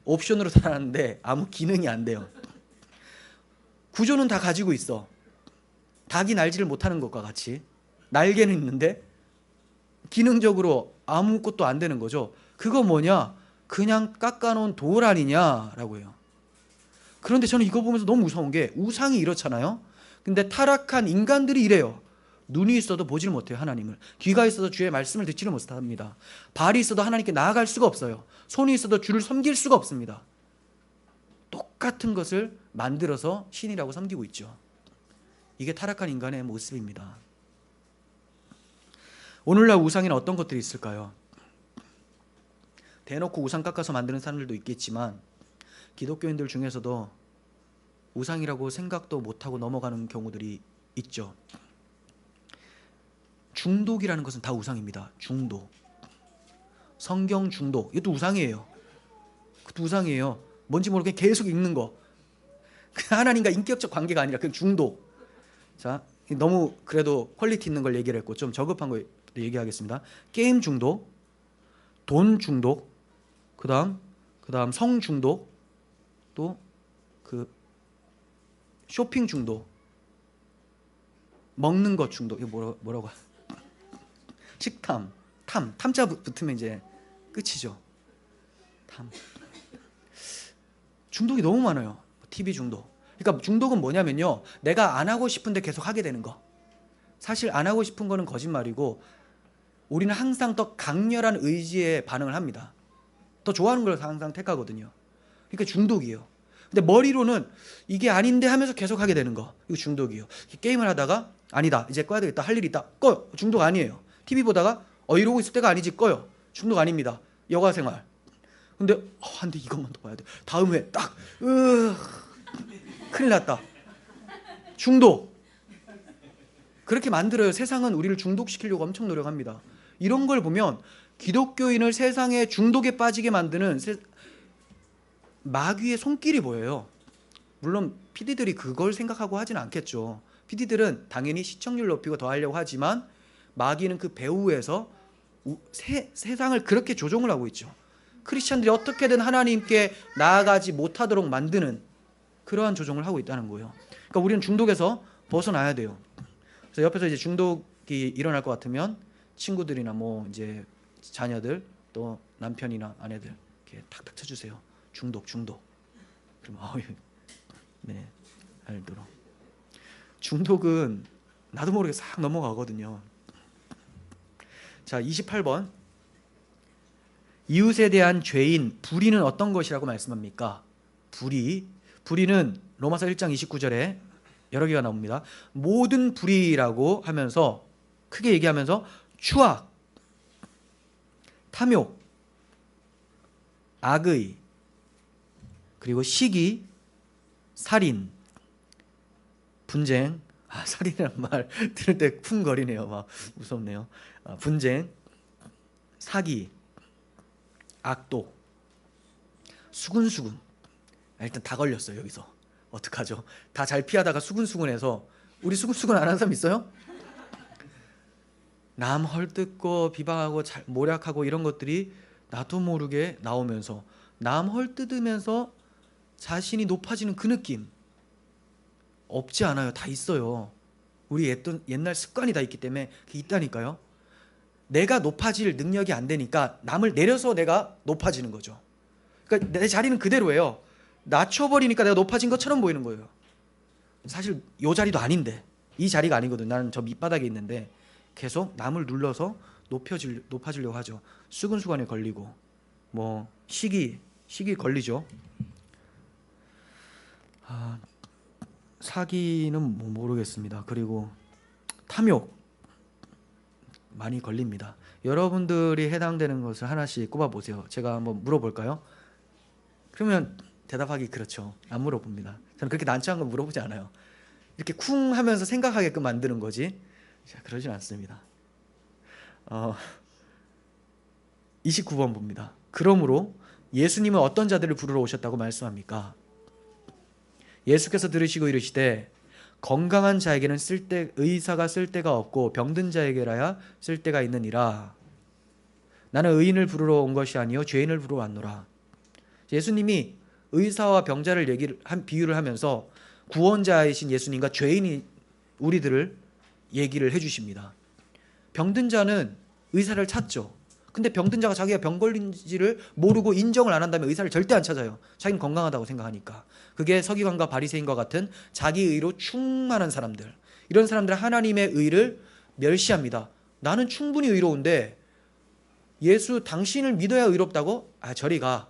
[SPEAKER 1] 옵션으로 살았는데 아무 기능이 안 돼요. 구조는 다 가지고 있어. 닭이 날지를 못하는 것과 같이 날개는 있는데 기능적으로 아무것도 안 되는 거죠. 그거 뭐냐? 그냥 깎아놓은 돌 아니냐라고 해요. 그런데 저는 이거 보면서 너무 무서운 게, 우상이 이렇잖아요. 근데 타락한 인간들이 이래요. 눈이 있어도 보지를 못해요 하나님을. 귀가 있어도 주의 말씀을 듣지를 못합니다. 발이 있어도 하나님께 나아갈 수가 없어요. 손이 있어도 주를 섬길 수가 없습니다. 똑같은 것을 만들어서 신이라고 섬기고 있죠. 이게 타락한 인간의 모습입니다. 오늘날 우상에는 어떤 것들이 있을까요? 대놓고 우상 깎아서 만드는 사람들도 있겠지만 기독교인들 중에서도 우상이라고 생각도 못하고 넘어가는 경우들이 있죠. 중독이라는 것은 다 우상입니다. 중독. 성경 중독. 이것도 우상이에요. 그것도 우상이에요. 뭔지 모르게 계속 읽는 거. 하나님과 인격적 관계가 아니라 그 중독. 자, 너무 그래도 퀄리티 있는 걸 얘기를 했고 좀 저급한 거 얘기하겠습니다. 게임 중독, 돈 중독, 그다음 성 중독, 또 그 쇼핑 중독, 먹는 것 중독. 이거 뭐라고? 식탐, 탐자 붙으면 이제 끝이죠. 탐. 중독이 너무 많아요. TV 중독. 그러니까 중독은 뭐냐면요, 내가 안 하고 싶은데 계속 하게 되는 거. 사실 안 하고 싶은 거는 거짓말이고 우리는 항상 더 강렬한 의지에 반응을 합니다. 더 좋아하는 걸 항상 택하거든요. 그러니까 중독이에요. 근데 머리로는 이게 아닌데 하면서 계속 하게 되는 거, 이거 중독이에요. 게임을 하다가 아니다, 이제 꺼야 되겠다, 할 일이 있다, 꺼요. 중독 아니에요. TV 보다가 이러고 있을 때가 아니지, 꺼요. 중독 아닙니다. 여가생활. 근데 근데 이것만 더 봐야 돼. 다음 회 딱 큰일 났다. 중독. 그렇게 만들어요. 세상은 우리를 중독시키려고 엄청 노력합니다. 이런 걸 보면 기독교인을 세상의 중독에 빠지게 만드는 마귀의 손길이 보여요. 물론 PD들이 그걸 생각하고 하진 않겠죠. PD들은 당연히 시청률 높이고 더 하려고 하지만 마귀는 그 배후에서 세상을 그렇게 조종을 하고 있죠. 크리스찬들이 어떻게든 하나님께 나아가지 못하도록 만드는 그러한 조종을 하고 있다는 거예요. 그러니까 우리는 중독에서 벗어나야 돼요. 그래서 옆에서 이제 중독이 일어날 것 같으면 친구들이나 뭐 이제 자녀들 또 남편이나 아내들 이렇게 탁탁 쳐주세요. 중독. 그러면 네, 알도록. 중독은 나도 모르게 싹 넘어가거든요. 자, 28번. 이웃에 대한 죄인, 불의는 어떤 것이라고 말씀합니까? 불의는 로마서 1장 29절에 여러 개가 나옵니다. 모든 불의라고 하면서 크게 얘기하면서 추악, 탐욕, 악의, 그리고 시기, 살인, 분쟁. 살인이라는 말 들을 때 쿵거리네요. 막 무섭네요. 분쟁, 사기, 악독, 수근수근. 일단 다 걸렸어요. 여기서 어떡하죠? 다 잘 피하다가 수근수근해서. 우리 수근수근 안 하는 사람 있어요? 남 헐뜯고 비방하고 모략하고 이런 것들이 나도 모르게 나오면서 남 헐뜯으면서 자신이 높아지는 그 느낌 없지 않아요. 다 있어요. 우리 옛날 습관이 다 있기 때문에 그게 있다니까요. 내가 높아질 능력이 안 되니까 남을 내려서 내가 높아지는 거죠. 그러니까 내 자리는 그대로예요. 낮춰버리니까 내가 높아진 것처럼 보이는 거예요. 사실 이 자리도 아닌데, 이 자리가 아니거든. 나는 저 밑바닥에 있는데 계속 남을 눌러서 높아지려고 하죠. 수근수관에 걸리고 뭐 시기 걸리죠. 사기는 모르겠습니다. 그리고 탐욕 많이 걸립니다. 여러분들이 해당되는 것을 하나씩 꼽아보세요. 제가 한번 물어볼까요? 그러면 대답하기 그렇죠. 안 물어봅니다. 저는 그렇게 난처한 건 물어보지 않아요. 이렇게 쿵 하면서 생각하게끔 만드는 거지. 자, 그러진 않습니다. 29번 봅니다. 그러므로 예수님은 어떤 자들을 부르러 오셨다고 말씀합니까? 예수께서 들으시고 이르시되 건강한 자에게는 의사가 쓸 데가 없고 병든 자에게라야 쓸 데가 있느니라. 나는 의인을 부르러 온 것이 아니요 죄인을 부르러 왔노라. 예수님이 의사와 병자를 비유를 하면서 구원자이신 예수님과 죄인이 우리들을 얘기를 해주십니다. 병든 자는 의사를 찾죠. 근데 병든 자가 자기가 병 걸린지를 모르고 인정을 안 한다면 의사를 절대 안 찾아요. 자기는 건강하다고 생각하니까. 그게 서기관과 바리새인과 같은 자기 의로 충만한 사람들. 이런 사람들은 하나님의 의를 멸시합니다. 나는 충분히 의로운데 예수 당신을 믿어야 의롭다고? 저리 가.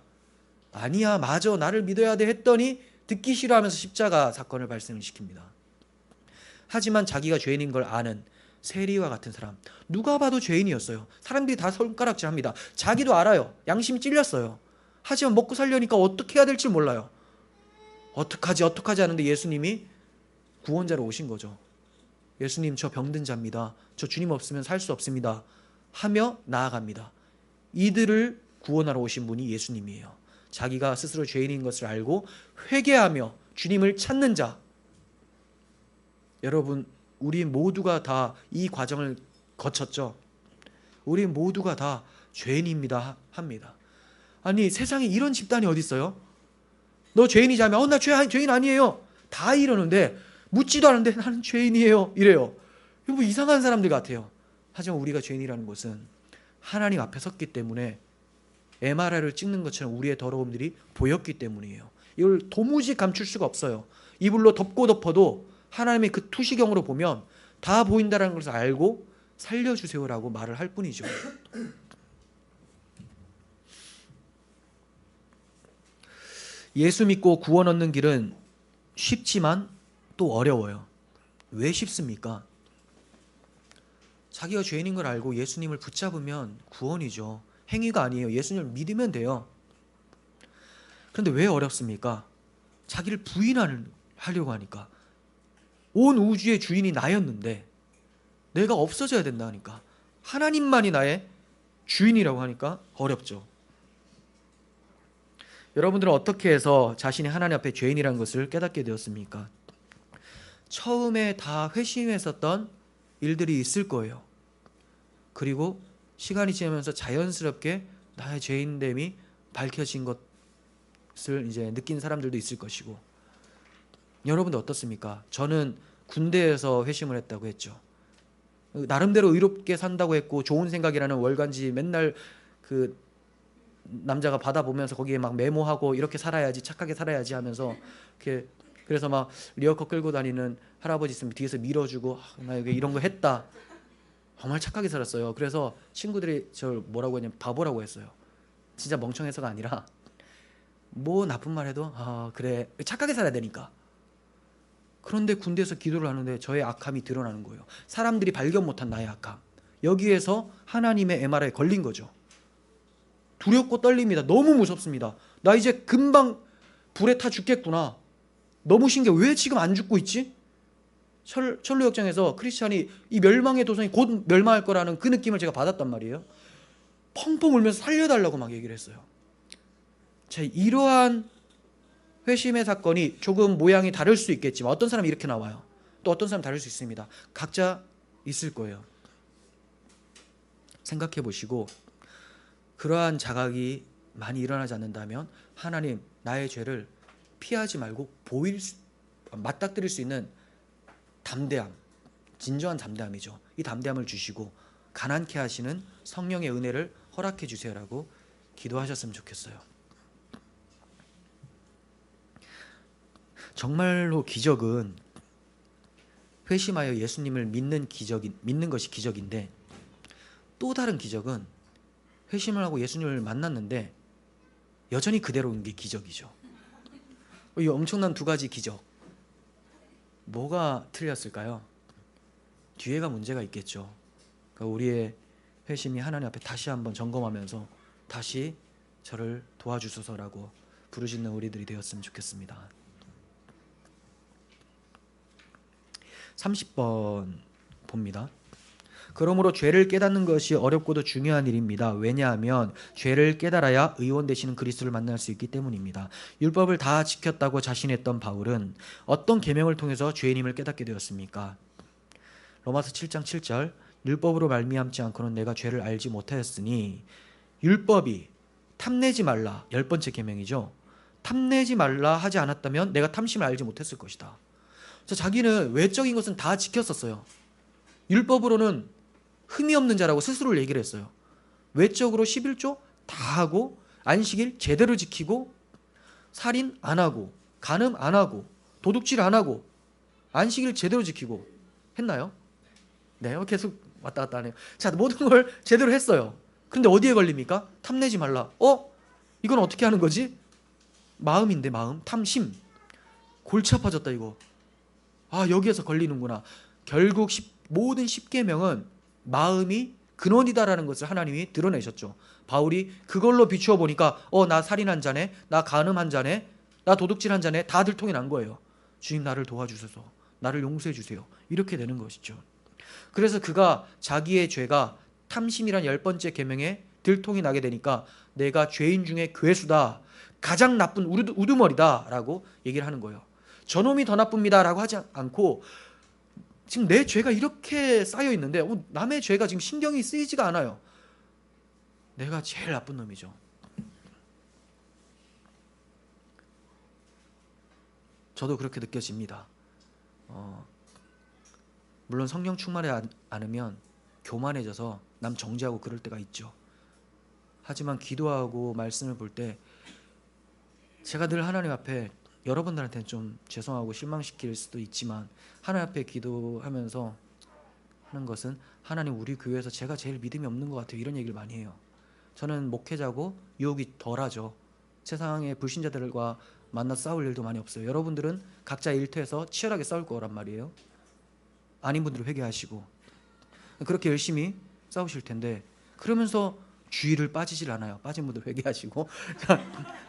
[SPEAKER 1] 아니야, 맞아, 나를 믿어야 돼 했더니 듣기 싫어하면서 십자가 사건을 발생을 시킵니다. 하지만 자기가 죄인인 걸 아는 세리와 같은 사람, 누가 봐도 죄인이었어요. 사람들이 다 손가락질합니다. 자기도 알아요. 양심이 찔렸어요. 하지만 먹고 살려니까 어떻게 해야 될지 몰라요. 어떡하지 하는데 예수님이 구원자로 오신 거죠. 예수님, 저 병든 자입니다. 저 주님 없으면 살 수 없습니다 하며 나아갑니다. 이들을 구원하러 오신 분이 예수님이에요. 자기가 스스로 죄인인 것을 알고 회개하며 주님을 찾는 자. 여러분, 우리 모두가 다 이 과정을 거쳤죠. 우리 모두가 다 죄인입니다 합니다. 아니, 세상에 이런 집단이 어디 있어요? 너 죄인이지 하면 나 죄인 아니에요 다 이러는데, 묻지도 않은데 나는 죄인이에요 이래요. 이거 뭐 이상한 사람들 같아요. 하지만 우리가 죄인이라는 것은 하나님 앞에 섰기 때문에 MRI를 찍는 것처럼 우리의 더러움들이 보였기 때문이에요. 이걸 도무지 감출 수가 없어요. 이불로 덮어도 하나님의 그 투시경으로 보면 다 보인다는 것을 알고 살려주세요라고 말을 할 뿐이죠. 예수 믿고 구원 얻는 길은 쉽지만 또 어려워요. 왜 쉽습니까? 자기가 죄인인 걸 알고 예수님을 붙잡으면 구원이죠. 행위가 아니에요. 예수님을 믿으면 돼요. 그런데 왜 어렵습니까? 자기를 부인하려고 하니까. 온 우주의 주인이 나였는데 내가 없어져야 된다 하니까, 하나님만이 나의 주인이라고 하니까 어렵죠. 여러분들은 어떻게 해서 자신이 하나님 앞에 죄인이라는 것을 깨닫게 되었습니까? 처음에 다 회심했었던 일들이 있을 거예요. 그리고 시간이 지나면서 자연스럽게 나의 죄인됨이 밝혀진 것을 이제 느낀 사람들도 있을 것이고. 여러분도 어떻습니까? 저는 군대에서 회심을 했다고 했죠. 나름대로 의롭게 산다고 했고 좋은 생각이라는 월간지 맨날 그 남자가 받아보면서 거기에 막 메모하고 이렇게 살아야지, 착하게 살아야지 하면서 이렇게, 그래서 막 리어커 끌고 다니는 할아버지 있으면 뒤에서 밀어주고, 나 여기 이런 거 했다. 정말 착하게 살았어요. 그래서 친구들이 저를 뭐라고 했냐면 바보라고 했어요. 진짜 멍청해서가 아니라 뭐 나쁜 말 해도 그래, 착하게 살아야 되니까. 그런데 군대에서 기도를 하는데 저의 악함이 드러나는 거예요. 사람들이 발견 못한 나의 악함. 여기에서 하나님의 MRI에 걸린 거죠. 두렵고 떨립니다. 너무 무섭습니다. 나 이제 금방 불에 타 죽겠구나. 너무 신기해. 왜 지금 안 죽고 있지? 철로역정에서 크리스찬이 이 멸망의 도성이 곧 멸망할 거라는 그 느낌을 제가 받았단 말이에요. 펑펑 울면서 살려달라고 막 얘기를 했어요. 이러한 회심의 사건이 조금 모양이 다를 수 있겠지만 어떤 사람이 이렇게 나와요. 또 어떤 사람은 다를 수 있습니다. 각자 있을 거예요. 생각해 보시고, 그러한 자각이 많이 일어나지 않는다면 하나님, 나의 죄를 피하지 말고 맞닥뜨릴 수 있는 담대함, 진정한 담대함이죠. 이 담대함을 주시고 가난케 하시는 성령의 은혜를 허락해 주세요라고 기도하셨으면 좋겠어요. 정말로 기적은 회심하여 예수님을 믿는 것이 기적인데, 또 다른 기적은 회심을 하고 예수님을 만났는데 여전히 그대로인 게 기적이죠. 이 엄청난 두 가지 기적, 뭐가 틀렸을까요? 뒤에가 문제가 있겠죠. 그러니까 우리의 회심이 하나님 앞에 다시 한번 점검하면서 다시 저를 도와주소서라고 부르짖는 우리들이 되었으면 좋겠습니다. 30번 봅니다. 그러므로 죄를 깨닫는 것이 어렵고도 중요한 일입니다. 왜냐하면 죄를 깨달아야 의원 되시는 그리스도를 만날 수 있기 때문입니다. 율법을 다 지켰다고 자신했던 바울은 어떤 계명을 통해서 죄인임을 깨닫게 되었습니까? 로마서 7장 7절, 율법으로 말미암지 않고는 내가 죄를 알지 못하였으니, 율법이 탐내지 말라, 10번째 계명이죠. 탐내지 말라 하지 않았다면 내가 탐심을 알지 못했을 것이다. 자기는 외적인 것은 다 지켰었어요. 율법으로는 흠이 없는 자라고 스스로를 얘기를 했어요. 외적으로 11조 다 하고, 안식일 제대로 지키고, 살인 안 하고, 간음 안 하고, 도둑질 안 하고, 안식일 제대로 지키고 했나요? 네, 계속 왔다 갔다 하네요. 모든 걸 제대로 했어요. 그런데 어디에 걸립니까? 탐내지 말라. 이건 어떻게 하는 거지? 마음인데, 마음. 탐심. 골치 아파졌다 이거. 여기에서 걸리는구나. 결국 모든 10계명은 마음이 근원이다라는 것을 하나님이 드러내셨죠. 바울이 그걸로 비추어 보니까 나 살인한 자네, 나 간음한 자네, 나 도둑질한 자네, 다 들통이 난 거예요. 주님, 나를 도와주소서, 나를 용서해 주세요. 이렇게 되는 것이죠. 그래서 그가 자기의 죄가 탐심이란 10번째 계명에 들통이 나게 되니까 내가 죄인 중에 괴수다, 가장 나쁜 우두머리다 라고 얘기를 하는 거예요. 저놈이 더 나쁩니다 라고 하지 않고, 지금 내 죄가 이렇게 쌓여 있는데 남의 죄가 지금 신경이 쓰이지가 않아요. 내가 제일 나쁜 놈이죠. 저도 그렇게 느껴집니다. 물론 성령 충만하지 않으면 교만해져서 남 정죄하고 그럴 때가 있죠. 하지만 기도하고 말씀을 볼 때 제가 늘 하나님 앞에, 여러분들한테는 좀 죄송하고 실망시킬 수도 있지만 하나님 앞에 기도하면서 하는 것은, 하나님, 우리 교회에서 제가 제일 믿음이 없는 것 같아요, 이런 얘기를 많이 해요. 저는 목회자고 유혹이 덜하죠. 세상의 불신자들과 만나서 싸울 일도 많이 없어요. 여러분들은 각자 일터에서 치열하게 싸울 거란 말이에요. 아닌 분들은 회개하시고 그렇게 열심히 싸우실 텐데, 그러면서 주의를 빠지질 않아요. 빠진 분들 회개하시고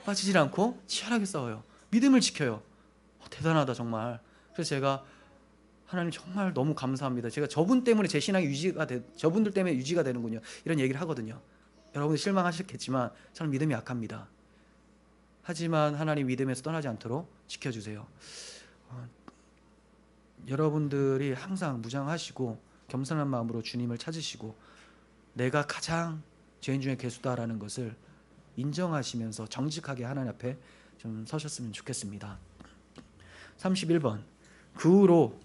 [SPEAKER 1] 빠지질 않고 치열하게 싸워요. 믿음을 지켜요. 대단하다 정말. 그래서 제가 하나님 정말 너무 감사합니다. 제가 저분 때문에 제 신앙이 저분들 때문에 유지가 되는군요. 이런 얘기를 하거든요. 여러분들 실망하셨겠지만 저는 믿음이 약합니다. 하지만 하나님 믿음에서 떠나지 않도록 지켜주세요. 여러분들이 항상 무장하시고 겸손한 마음으로 주님을 찾으시고 내가 가장 죄인 중에 괴수다라는 것을 인정하시면서 정직하게 하나님 앞에 좀 서셨으면 좋겠습니다. 31번. 그 후로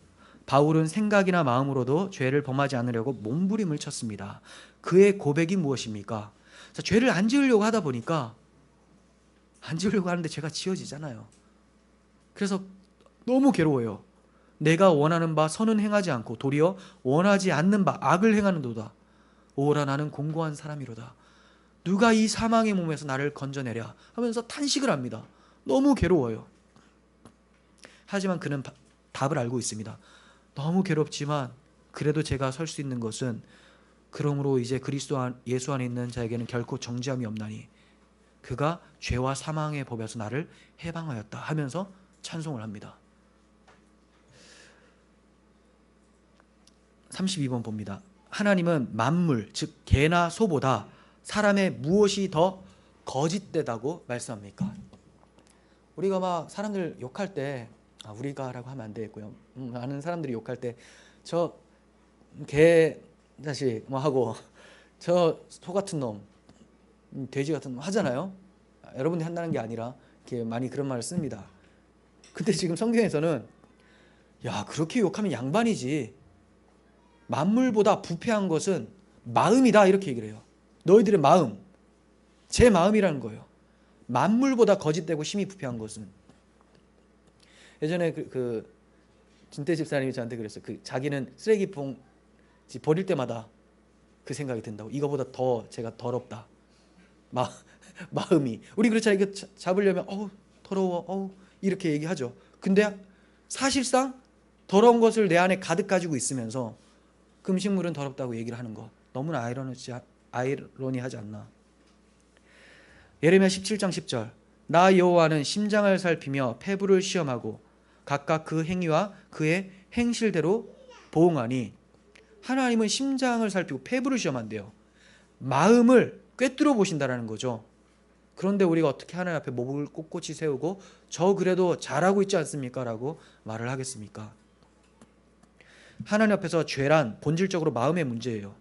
[SPEAKER 1] 바울은 생각이나 마음으로도 죄를 범하지 않으려고 몸부림을 쳤습니다. 그의 고백이 무엇입니까? 자, 죄를 안 지으려고 하다 보니까 안 지으려고 하는데 죄가 지어지잖아요. 그래서 너무 괴로워요. 내가 원하는 바 선은 행하지 않고 도리어 원하지 않는 바 악을 행하는도다. 오라 나는 공고한 사람이로다. 누가 이 사망의 몸에서 나를 건져내랴 하면서 탄식을 합니다. 너무 괴로워요. 하지만 그는 답을 알고 있습니다. 너무 괴롭지만 그래도 제가 설 수 있는 것은 그러므로 이제 그리스도 예수 안에 있는 자에게는 결코 정죄함이 없나니 그가 죄와 사망의 법에서 나를 해방하였다 하면서 찬송을 합니다. 32번 봅니다. 하나님은 만물 즉 개나 소보다 사람의 무엇이 더 거짓되다고 말씀합니까? 우리가 막 사람들 욕할 때 우리가라고 하면 안 되겠고요. 아는 사람들이 욕할 때 저 개 자식 뭐 하고 저 소 같은 놈, 돼지 같은 놈 하잖아요. 여러분이 한다는 게 아니라 이렇게 많이 그런 말을 씁니다. 근데 지금 성경에서는 야 그렇게 욕하면 양반이지. 만물보다 부패한 것은 마음이다 이렇게 얘기를 해요. 너희들의 마음, 제 마음이라는 거예요. 만물보다 거짓되고 심히 부패한 것은. 예전에 진태 집사님이 저한테 그랬어요. 자기는 쓰레기통 버릴 때마다 그 생각이 든다고. 이거보다 더 제가 더럽다. 마음이. 우리 그렇잖아요. 이거 잡으려면 더러워 이렇게 얘기하죠. 근데 사실상 더러운 것을 내 안에 가득 가지고 있으면서 그 음식물은 더럽다고 얘기를 하는 거 너무나 아이러니하지 않나. 예레미야 17장 10절. 나 여호와는 심장을 살피며 폐부를 시험하고 각각 그 행위와 그의 행실대로 보응하니. 하나님은 심장을 살피고 폐부를 시험한대요. 마음을 꿰뚫어 보신다라는 거죠. 그런데 우리가 어떻게 하나님 앞에 목을 꼿꼿이 세우고 저 그래도 잘하고 있지 않습니까? 라고 말을 하겠습니까? 하나님 앞에서 죄란 본질적으로 마음의 문제예요.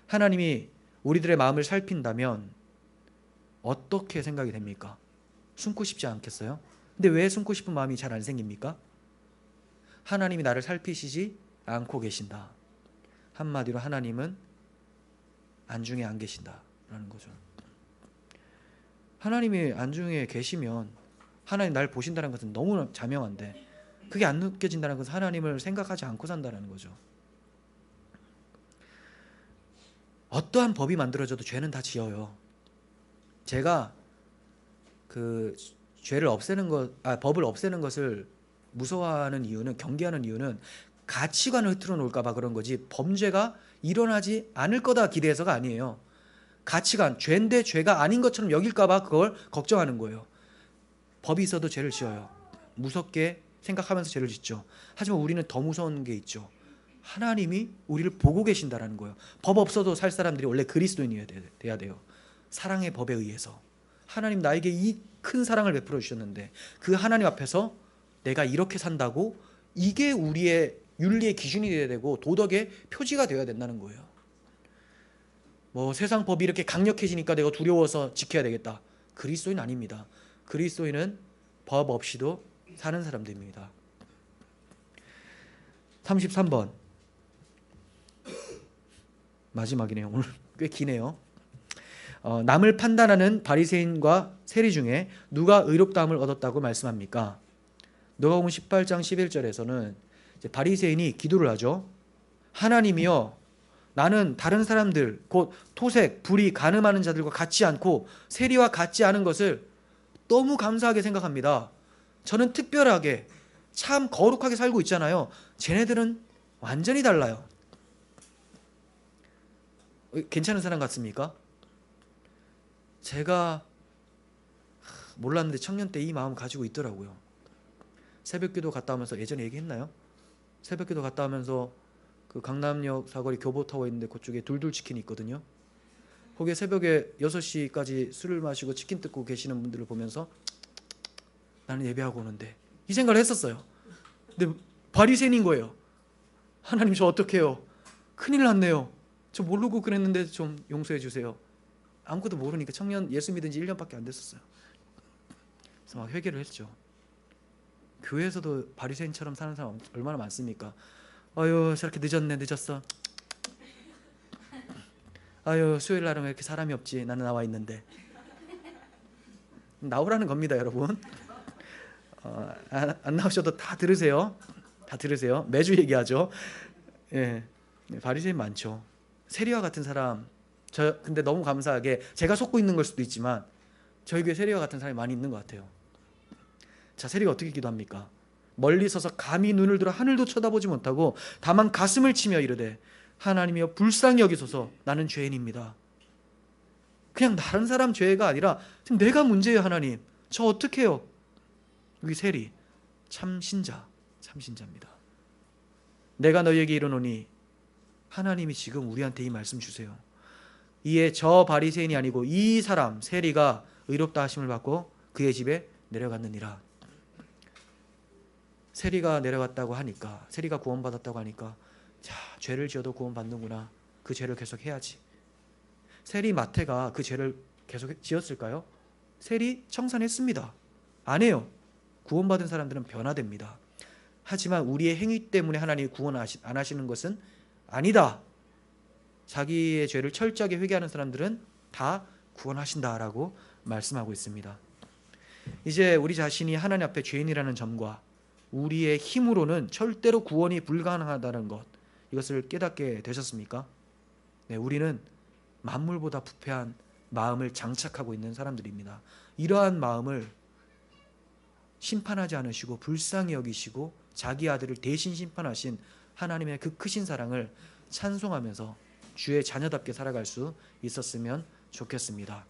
[SPEAKER 1] 하나님이 우리들의 마음을 살핀다면 어떻게 생각이 됩니까? 숨고 싶지 않겠어요? 근데 왜 숨고 싶은 마음이 잘 안 생깁니까? 하나님이 나를 살피시지 않고 계신다. 한마디로 하나님은 안중에 안 계신다라는 거죠. 하나님이 안중에 계시면 하나님 날 보신다는 것은 너무나 자명한데 그게 안 느껴진다는 것은 하나님을 생각하지 않고 산다는 거죠. 어떠한 법이 만들어져도 죄는 다 지어요. 제가 죄를 없애는 법을 없애는 것을 무서워하는 이유는, 경계하는 이유는 가치관을 흐트러 놓을까 봐 그런 거지 범죄가 일어나지 않을 거다 기대해서가 아니에요. 가치관, 죄인데 죄가 아닌 것처럼 여길까 봐 그걸 걱정하는 거예요. 법이 있어도 죄를 지어요. 무섭게 생각하면서 죄를 짓죠. 하지만 우리는 더 무서운 게 있죠. 하나님이 우리를 보고 계신다라는 거예요. 법 없어도 살 사람들이 원래 그리스도인이 돼야 돼요. 사랑의 법에 의해서. 하나님 나에게 이 큰 사랑을 베풀어 주셨는데 그 하나님 앞에서 내가 이렇게 산다고 이게 우리의 윤리의 기준이 되어야 되고 도덕의 표지가 되어야 된다는 거예요. 뭐 세상 법이 이렇게 강력해지니까 내가 두려워서 지켜야 되겠다. 그리스도인 아닙니다. 그리스도인은 법 없이도 사는 사람들입니다. 33번 마지막이네요. 오늘 꽤 기네요. 남을 판단하는 바리새인과 세리 중에 누가 의롭다함을 얻었다고 말씀합니까? 누가복음 18장 11절에서는 바리새인이 기도를 하죠. 하나님이여, 나는 다른 사람들 곧 토색, 불의, 간음하는 자들과 같지 않고 세리와 같지 않은 것을 너무 감사하게 생각합니다. 저는 특별하게 참 거룩하게 살고 있잖아요. 쟤네들은 완전히 달라요. 괜찮은 사람 같습니까? 제가 몰랐는데 청년 때 이 마음 가지고 있더라고요. 새벽기도 갔다 오면서, 예전에 얘기했나요? 새벽기도 갔다 오면서 그 강남역 사거리 교보타워 있는데 그쪽에 둘둘치킨이 있거든요. 거기에 새벽에 6시까지 술을 마시고 치킨 뜯고 계시는 분들을 보면서 나는 예배하고 오는데, 이 생각을 했었어요. 근데 바리새인인 거예요. 하나님 저 어떡해요? 큰일 났네요. 저 모르고 그랬는데 좀 용서해 주세요. 아무것도 모르니까, 청년 예수 믿은 지 1년밖에 안 됐었어요. 그래서 막 회개를 했죠. 교회에서도 바리새인처럼 사는 사람 얼마나 많습니까? 아유 저렇게 늦었어. 아유 수요일 날은 왜 이렇게 사람이 없지? 나는 나와 있는데. 나오라는 겁니다, 여러분. 안 나오셔도 다 들으세요. 다 들으세요. 매주 얘기하죠. 예, 바리새인 많죠. 세리와 같은 사람, 저 근데 너무 감사하게 제가 속고 있는 걸 수도 있지만 저희 교회 세리와 같은 사람이 많이 있는 것 같아요. 자, 세리가 어떻게 기도합니까? 멀리 서서 감히 눈을 들어 하늘도 쳐다보지 못하고 다만 가슴을 치며 이르되 하나님이여 불쌍히 여기소서 나는 죄인입니다. 그냥 다른 사람 죄가 아니라 지금 내가 문제예요. 하나님 저 어떻게 해요? 여기 세리 참신자입니다. 내가 너희에게 이르노니, 하나님이 지금 우리한테 이 말씀 주세요. 이에 저 바리새인이 아니고 이 사람 세리가 의롭다 하심을 받고 그의 집에 내려갔느니라. 세리가 내려갔다고 하니까, 세리가 구원받았다고 하니까, 자, 죄를 지어도 구원받는구나. 그 죄를 계속 해야지. 세리 마태가 그 죄를 계속 지었을까요? 세리 청산했습니다. 안 해요. 구원받은 사람들은 변화됩니다. 하지만 우리의 행위 때문에 하나님이 구원 안 하시는 것은 아니다. 자기의 죄를 철저하게 회개하는 사람들은 다 구원하신다라고 말씀하고 있습니다. 이제 우리 자신이 하나님 앞에 죄인이라는 점과 우리의 힘으로는 절대로 구원이 불가능하다는 것, 이것을 깨닫게 되셨습니까? 네, 우리는 만물보다 부패한 마음을 장착하고 있는 사람들입니다. 이러한 마음을 심판하지 않으시고 불쌍히 여기시고 자기 아들을 대신 심판하신 하나님의 그 크신 사랑을 찬송하면서 주의 자녀답게 살아갈 수 있었으면 좋겠습니다.